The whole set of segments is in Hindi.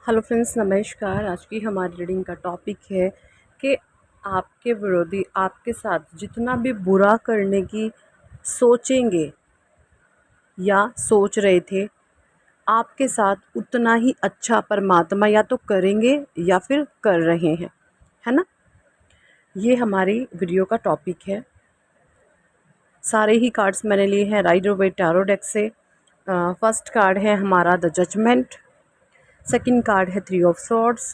हेलो फ्रेंड्स, नमस्कार। आज की हमारी रीडिंग का टॉपिक है कि आपके विरोधी आपके साथ जितना भी बुरा करने की सोचेंगे या सोच रहे थे, आपके साथ उतना ही अच्छा परमात्मा या तो करेंगे या फिर कर रहे हैं, है ना। ये हमारी वीडियो का टॉपिक है। सारे ही कार्ड्स मैंने लिए हैं राइडर वेट टैरो डेक से। फर्स्ट कार्ड है हमारा द जजमेंट। सेकंड कार्ड है three of swords,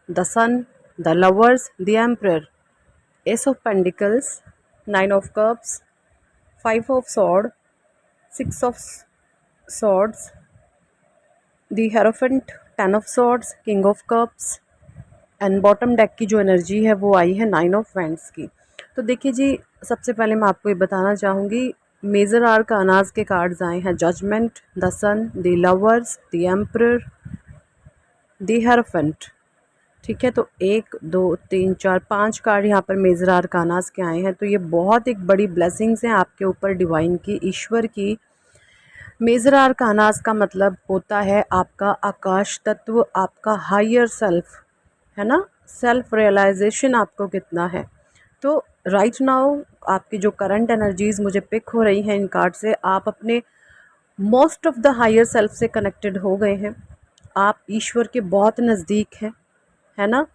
the sun, the lovers, the emperor, ace of pentacles, nine of cups, five of sword, six of swords, the hierophant, ten of swords, king of cups and bottom deck की जो एनर्जी है वो आई है नाइन ऑफ वैंड्स की। तो देखिए जी, सबसे पहले मैं आपको ये बताना चाहूँगी, मेजर आर्कानास के कार्ड्स आए हैं judgement, the sun, the lovers, the emperor, the hierophant. ठीक है, तो एक दो तीन चार पांच कार्ड यहाँ पर मेजर आर्कानास के आए हैं। तो ये बहुत एक बड़ी ब्लेसिंग्स हैं आपके ऊपर, डिवाइन की, ईश्वर की। मेजर आर्कानास का मतलब होता है आपका आकाश तत्व, आपका हायर सेल्फ, है ना। सेल्फ रियलाइजेशन आपको कितना है। तो राइट नाउ आपकी जो करंट एनर्जीज मुझे पिक हो रही हैं इन कार्ड से, आप अपने most of the higher self से कनेक्टेड हो गए हैं। आप ईश्वर के बहुत नज़दीक हैं, है ना।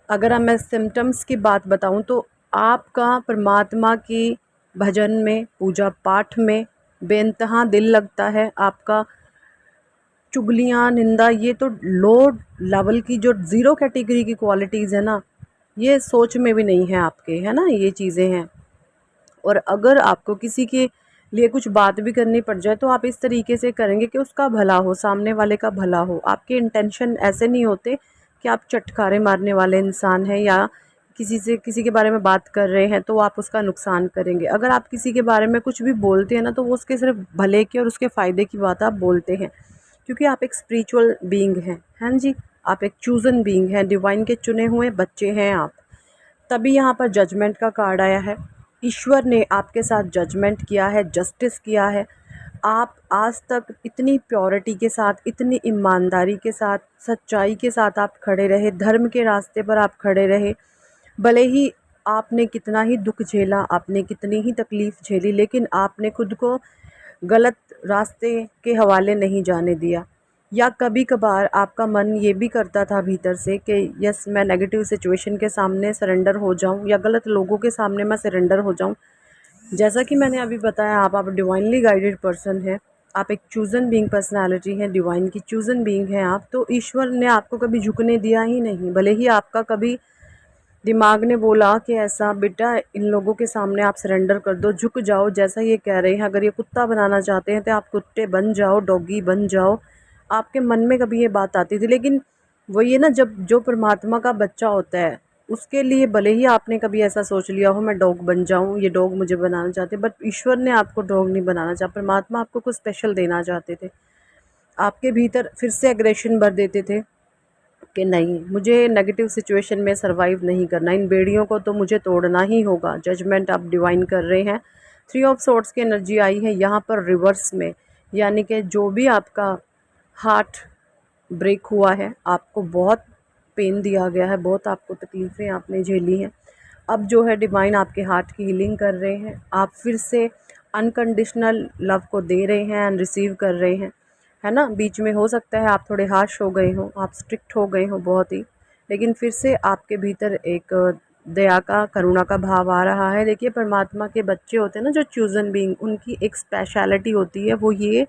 अगर अब मैं सिम्टम्स की बात बताऊं तो आपका परमात्मा की भजन में, पूजा पाठ में बेइंतहा दिल लगता है। आपका चुगलियाँ, निंदा, ये तो लो लेवल की जो ज़ीरो कैटेगरी की क्वालिटीज़ है ना, ये सोच में भी नहीं है आपके, है ना, ये चीज़ें हैं। और अगर आपको किसी के लिए कुछ बात भी करनी पड़ जाए तो आप इस तरीके से करेंगे कि उसका भला हो, सामने वाले का भला हो। आपके इंटेंशन ऐसे नहीं होते कि आप चटकारे मारने वाले इंसान हैं या किसी के बारे में बात कर रहे हैं तो आप उसका नुकसान करेंगे। अगर आप किसी के बारे में कुछ भी बोलते हैं ना, तो वो उसके सिर्फ भले के और उसके फ़ायदे की बात आप बोलते हैं, क्योंकि आप एक स्पिरिचुअल बीइंग हैं। हाँ जी, आप एक चूज़न बीइंग हैं, डिवाइन के चुने हुए बच्चे हैं आप। तभी यहाँ पर जजमेंट का कार्ड आया है। ईश्वर ने आपके साथ जजमेंट किया है, जस्टिस किया है। आप आज तक इतनी प्योरिटी के साथ, इतनी ईमानदारी के साथ, सच्चाई के साथ आप खड़े रहे, धर्म के रास्ते पर आप खड़े रहे। भले ही आपने कितना ही दुख झेला, आपने कितनी ही तकलीफ़ झेली, लेकिन आपने खुद को गलत रास्ते के हवाले नहीं जाने दिया। या कभी कभार आपका मन ये भी करता था भीतर से कि यस, मैं नेगेटिव सिचुएशन के सामने सरेंडर हो जाऊं या गलत लोगों के सामने मैं सरेंडर हो जाऊं। जैसा कि मैंने अभी बताया, आप डिवाइनली गाइडेड पर्सन हैं। आप एक चूज़न बीइंग पर्सनालिटी हैं, डिवाइन की चूज़न बीइंग हैं आप। तो ईश्वर ने आपको कभी झुकने दिया ही नहीं। भले ही आपका कभी दिमाग ने बोला कि ऐसा बेटा, इन लोगों के सामने आप सरेंडर कर दो, झुक जाओ, जैसा ये कह रहे हैं, अगर ये कुत्ता बनाना चाहते हैं तो आप कुत्ते बन जाओ, डॉगी बन जाओ। आपके मन में कभी ये बात आती थी, लेकिन वो ये ना, जब जो परमात्मा का बच्चा होता है उसके लिए भले ही आपने कभी ऐसा सोच लिया हो मैं डॉग बन जाऊं, ये डॉग मुझे बनाना चाहते, बट ईश्वर ने आपको डॉग नहीं बनाना चाहा। परमात्मा आपको कुछ स्पेशल देना चाहते थे। आपके भीतर फिर से एग्रेशन भर देते थे कि नहीं, मुझे नेगेटिव सिचुएशन में सरवाइव नहीं करना, इन बेड़ियों को तो मुझे तोड़ना ही होगा। जजमेंट आप डिवाइन कर रहे हैं। थ्री ऑफ सॉर्ड्स की एनर्जी आई है यहाँ पर रिवर्स में, यानी कि जो भी आपका हार्ट ब्रेक हुआ है, आपको बहुत पेन दिया गया है, बहुत आपको तकलीफ़ें आपने झेली हैं, अब जो है डिवाइन आपके हार्ट की हीलिंग कर रहे हैं। आप फिर से अनकंडीशनल लव को दे रहे हैं एंड रिसीव कर रहे हैं, है ना। बीच में हो सकता है आप थोड़े हार्श हो गए हो, आप स्ट्रिक्ट हो गए हो बहुत ही, लेकिन फिर से आपके भीतर एक दया का, करुणा का भाव आ रहा है। देखिए, परमात्मा के बच्चे होते हैं ना जो चूज़न बीइंग, उनकी एक स्पेशलिटी होती है, वो ये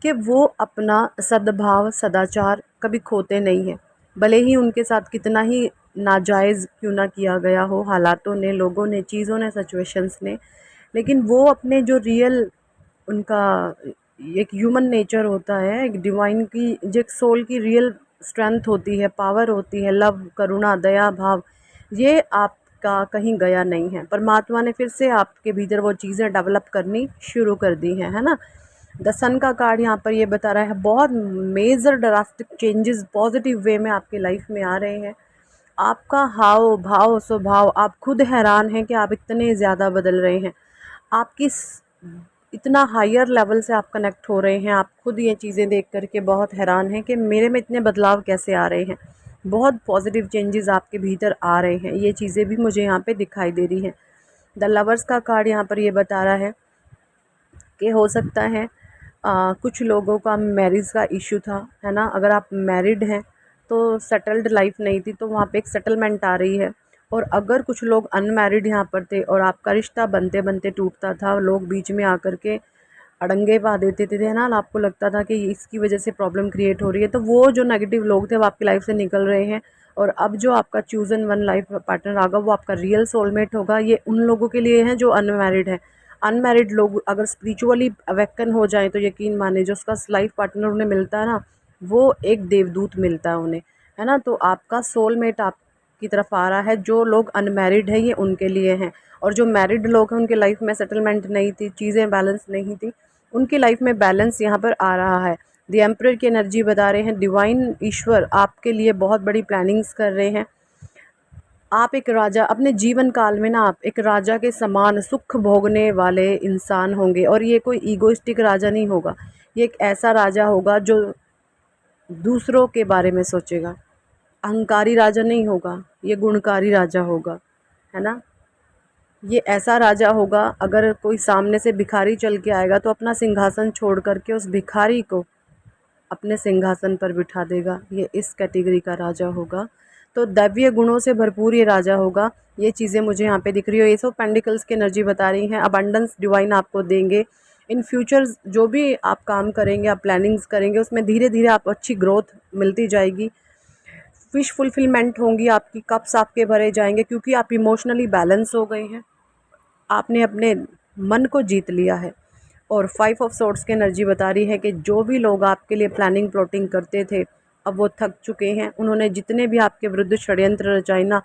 कि वो अपना सद्भाव, सदाचार कभी खोते नहीं हैं। भले ही उनके साथ कितना ही नाजायज़ क्यों ना किया गया हो, हालातों ने, लोगों ने, चीज़ों ने, सिचुएशंस ने, लेकिन वो अपने जो रियल, उनका एक ह्यूमन नेचर होता है, एक डिवाइन की जो एक सोल की रियल स्ट्रेंथ होती है, पावर होती है, लव, करुणा, दया भाव, ये आपका कहीं गया नहीं है। परमात्मा ने फिर से आपके भीतर वो चीज़ें डेवलप करनी शुरू कर दी हैं, है ना। द सन का कार्ड यहाँ पर ये बता रहा है बहुत major drastic changes positive way में आपकी लाइफ में आ रहे हैं। आपका हाव भाव, स्वभाव, आप खुद हैरान हैं कि आप इतने ज़्यादा बदल रहे हैं। आपकी इतना हायर लेवल से आप कनेक्ट हो रहे हैं। आप खुद ये चीज़ें देख कर के बहुत हैरान हैं कि मेरे में इतने बदलाव कैसे आ रहे हैं। बहुत पॉजिटिव चेंजेस आपके भीतर आ रहे हैं, ये चीज़ें भी मुझे यहाँ पे दिखाई दे रही हैं। द लवर्स का कार्ड यहाँ पर ये बता रहा है कि हो सकता है कुछ लोगों का मैरिज का इशू था, है ना। अगर आप मैरिड हैं तो सेटल्ड लाइफ नहीं थी, तो वहाँ पे एक सेटलमेंट आ रही है। और अगर कुछ लोग अनमैरिड यहाँ पर थे और आपका रिश्ता बनते बनते टूटता था, लोग बीच में आकर के अड़ंगे पा देते थे, है ना, आपको लगता था कि इसकी वजह से प्रॉब्लम क्रिएट हो रही है, तो वो जो नेगेटिव लोग थे वो आपकी लाइफ से निकल रहे हैं। और अब जो आपका चूज़न वन लाइफ पार्टनर आएगा वो आपका रियल सोलमेट होगा। ये उन लोगों के लिए है जो अनमैरिड है। अनमैरिड लोग अगर स्पिरिचुअली अवेकन हो जाएं तो यकीन माने जो उसका लाइफ पार्टनर उन्हें मिलता है ना, वो एक देवदूत मिलता है उन्हें, है ना। तो आपका सोलमेट आपकी तरफ आ रहा है। जो लोग अनमैरिड है ये उनके लिए हैं, और जो मैरिड लोग हैं उनके लाइफ में सेटलमेंट नहीं थी, चीज़ें बैलेंस नहीं थी, उनकी लाइफ में बैलेंस यहाँ पर आ रहा है। द एम्परर की एनर्जी बता रहे हैं डिवाइन ईश्वर आपके लिए बहुत बड़ी प्लानिंग्स कर रहे हैं। आप एक राजा अपने जीवन काल में ना, आप एक राजा के समान सुख भोगने वाले इंसान होंगे। और ये कोई ईगोइस्टिक राजा नहीं होगा, ये एक ऐसा राजा होगा जो दूसरों के बारे में सोचेगा। अहंकारी राजा नहीं होगा, ये गुणकारी राजा होगा, है ना। ये ऐसा राजा होगा, अगर कोई सामने से भिखारी चल के आएगा तो अपना सिंहासन छोड़ करके उस भिखारी को अपने सिंहासन पर बिठा देगा। ये इस कैटेगरी का राजा होगा। तो दैवीय गुणों से भरपूर ये राजा होगा। ये चीज़ें मुझे यहाँ पे दिख रही हो। ये सब पेंडिकल्स की एनर्जी बता रही हैं। अबंडेंस डिवाइन आपको देंगे इन फ्यूचर। जो भी आप काम करेंगे, आप प्लानिंग्स करेंगे, उसमें धीरे धीरे आप अच्छी ग्रोथ मिलती जाएगी। विश फुलफिलमेंट होंगी, आपकी कप्स आपके भरे जाएंगे, क्योंकि आप इमोशनली बैलेंस हो गए हैं, आपने अपने मन को जीत लिया है। और 5 ऑफ सोर्ड्स की एनर्जी बता रही है कि जो भी लोग आपके लिए प्लानिंग प्लॉटिंग करते थे अब वो थक चुके हैं। उन्होंने जितने भी आपके विरुद्ध षड्यंत्र रचाए ना,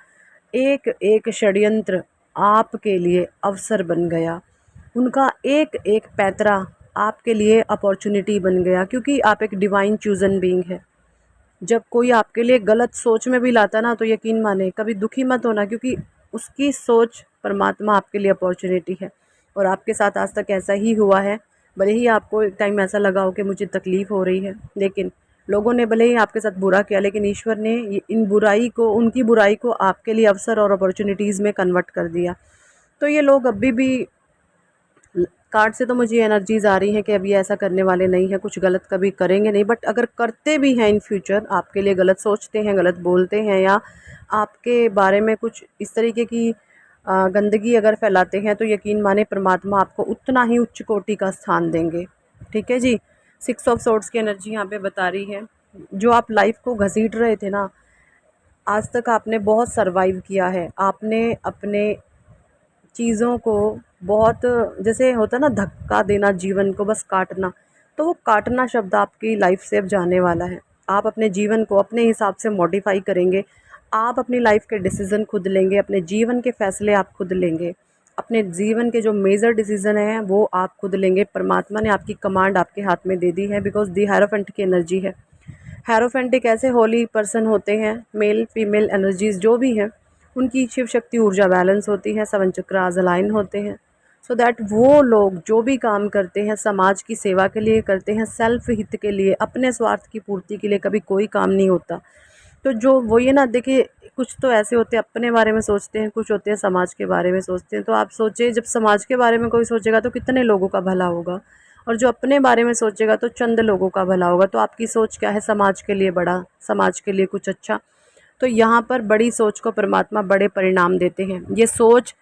एक एक षड्यंत्र आपके लिए अवसर बन गया। उनका एक एक पैतरा आपके लिए अपॉर्चुनिटी बन गया, क्योंकि आप एक डिवाइन चूजन बीइंग है। जब कोई आपके लिए गलत सोच में भी लाता ना, तो यकीन माने कभी दुखी मत होना, क्योंकि उसकी सोच परमात्मा आपके लिए अपॉर्चुनिटी है। और आपके साथ आज तक ऐसा ही हुआ है। भले ही आपको एक टाइम ऐसा लगा हो कि मुझे तकलीफ़ हो रही है, लेकिन लोगों ने भले ही आपके साथ बुरा किया, लेकिन ईश्वर ने इन बुराई को, उनकी बुराई को आपके लिए अवसर और अपॉर्चुनिटीज़ में कन्वर्ट कर दिया। तो ये लोग अभी भी, कार्ड से तो मुझे एनर्जीज आ रही हैं कि अभी ऐसा करने वाले नहीं हैं, कुछ गलत कभी करेंगे नहीं। बट अगर करते भी हैं इन फ्यूचर, आपके लिए गलत सोचते हैं, गलत बोलते हैं, या आपके बारे में कुछ इस तरीके की गंदगी अगर फैलाते हैं, तो यकीन माने परमात्मा आपको उतना ही उच्च कोटि का स्थान देंगे। ठीक है जी। 6 ऑफ सोर्ड्स की एनर्जी यहाँ पे बता रही है, जो आप लाइफ को घसीट रहे थे ना, आज तक आपने बहुत सरवाइव किया है। आपने अपने चीज़ों को बहुत, जैसे होता ना धक्का देना जीवन को, बस काटना, तो वो काटना शब्द आपकी लाइफ से अब जाने वाला है। आप अपने जीवन को अपने हिसाब से मॉडिफाई करेंगे। आप अपनी लाइफ के डिसीज़न खुद लेंगे, अपने जीवन के फैसले आप खुद लेंगे, अपने जीवन के जो मेजर डिसीज़न हैं वो आप खुद लेंगे। परमात्मा ने आपकी कमांड आपके हाथ में दे दी है, बिकॉज दी हेरोफेंट की एनर्जी है। हेरोफेंट एक ऐसे होली पर्सन होते हैं, मेल फीमेल एनर्जीज जो भी हैं, उनकी शिव शक्ति ऊर्जा बैलेंस होती है, 7 चक्रास अलाइन होते हैं। सो दैट वो लोग जो भी काम करते हैं समाज की सेवा के लिए करते हैं, सेल्फ हित के लिए, अपने स्वार्थ की पूर्ति के लिए कभी कोई काम नहीं होता। तो जो वो ये ना, देखिए कुछ तो ऐसे होते हैं अपने बारे में सोचते हैं, कुछ होते हैं समाज के बारे में सोचते हैं। तो आप सोचिए, जब समाज के बारे में कोई सोचेगा तो कितने लोगों का भला होगा, और जो अपने बारे में सोचेगा तो चंद लोगों का भला होगा। तो आपकी सोच क्या है? समाज के लिए बड़ा, समाज के लिए कुछ अच्छा। तो यहाँ पर बड़ी सोच को परमात्मा बड़े परिणाम देते हैं। ये सोच,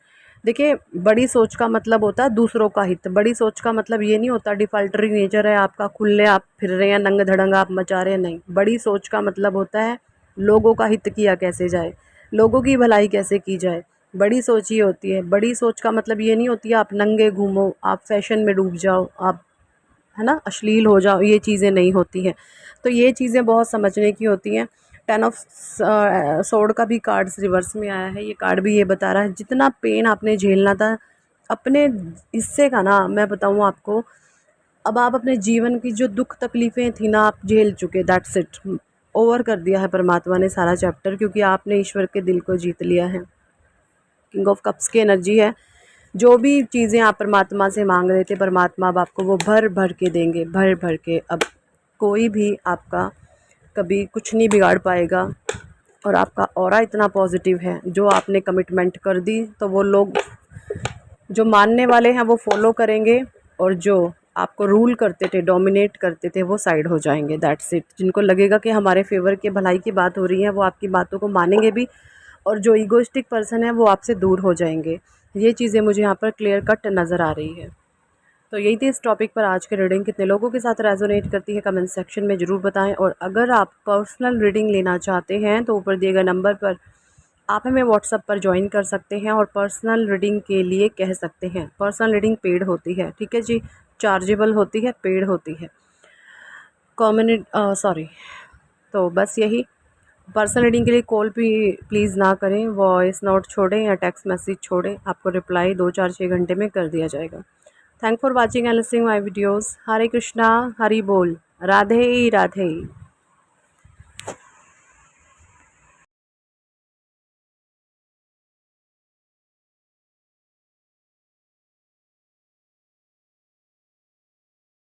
देखिए बड़ी सोच का मतलब होता है दूसरों का हित। बड़ी सोच का मतलब ये नहीं होता डिफाल्टरी नेचर है आपका, खुले आप फिर रहे हैं, नंग धड़ंग आप मचा रहे हैं, नहीं। बड़ी सोच का मतलब होता है लोगों का हित किया कैसे जाए, लोगों की भलाई कैसे की जाए। बड़ी सोच ये होती है। बड़ी सोच का मतलब ये नहीं होती है आप नंगे घूमो, आप फैशन में डूब जाओ, आप, है ना, अश्लील हो जाओ, ये चीज़ें नहीं होती हैं। तो ये चीज़ें बहुत समझने की होती हैं। 10 ऑफ सोर्ड का भी कार्ड रिवर्स में आया है। ये कार्ड भी ये बता रहा है जितना पेन आपने झेलना था अपने हिस्से का ना, मैं बताऊँ आपको, अब आप अपने जीवन की जो दुख तकलीफ़ें थी ना, आप झेल चुके। दैट्स इट, ओवर कर दिया है परमात्मा ने सारा चैप्टर, क्योंकि आपने ईश्वर के दिल को जीत लिया है। किंग ऑफ कप्स की एनर्जी है। जो भी चीज़ें आप परमात्मा से मांग रहे थे, परमात्मा अब आपको वो भर भर के देंगे, भर भर के। अब कोई भी आपका कभी कुछ नहीं बिगाड़ पाएगा। और आपका ऑरा इतना पॉजिटिव है, जो आपने कमिटमेंट कर दी तो वो लोग जो मानने वाले हैं वो फॉलो करेंगे, और जो आपको रूल करते थे, डोमिनेट करते थे, वो साइड हो जाएंगे। That's it. जिनको लगेगा कि हमारे फेवर के भलाई की बात हो रही है, वो आपकी बातों को मानेंगे भी, और जो ईगोइस्टिक पर्सन है वो आपसे दूर हो जाएंगे। ये चीज़ें मुझे यहाँ पर क्लियर कट नज़र आ रही है। तो यही थी इस टॉपिक पर आज की रीडिंग। कितने लोगों के साथ रेजोनेट करती है कमेंट सेक्शन में ज़रूर बताएं। और अगर आप पर्सनल रीडिंग लेना चाहते हैं तो ऊपर दिए गए नंबर पर आप हमें व्हाट्सएप पर ज्वाइन कर सकते हैं और पर्सनल रीडिंग के लिए कह सकते हैं। पर्सनल रीडिंग पेड होती है, ठीक है जी, चार्जेबल होती है, पेड होती है। सॉरी। तो बस यही, पर्सनल रीडिंग के लिए कॉल भी प्लीज़ ना करें, वॉइस नोट छोड़ें या टेक्स्ट मैसेज छोड़ें, आपको रिप्लाई 2-4-6 घंटे में कर दिया जाएगा। Thank for watching and listening my videos. Hare Krishna, Hari बोल, राधे राधे।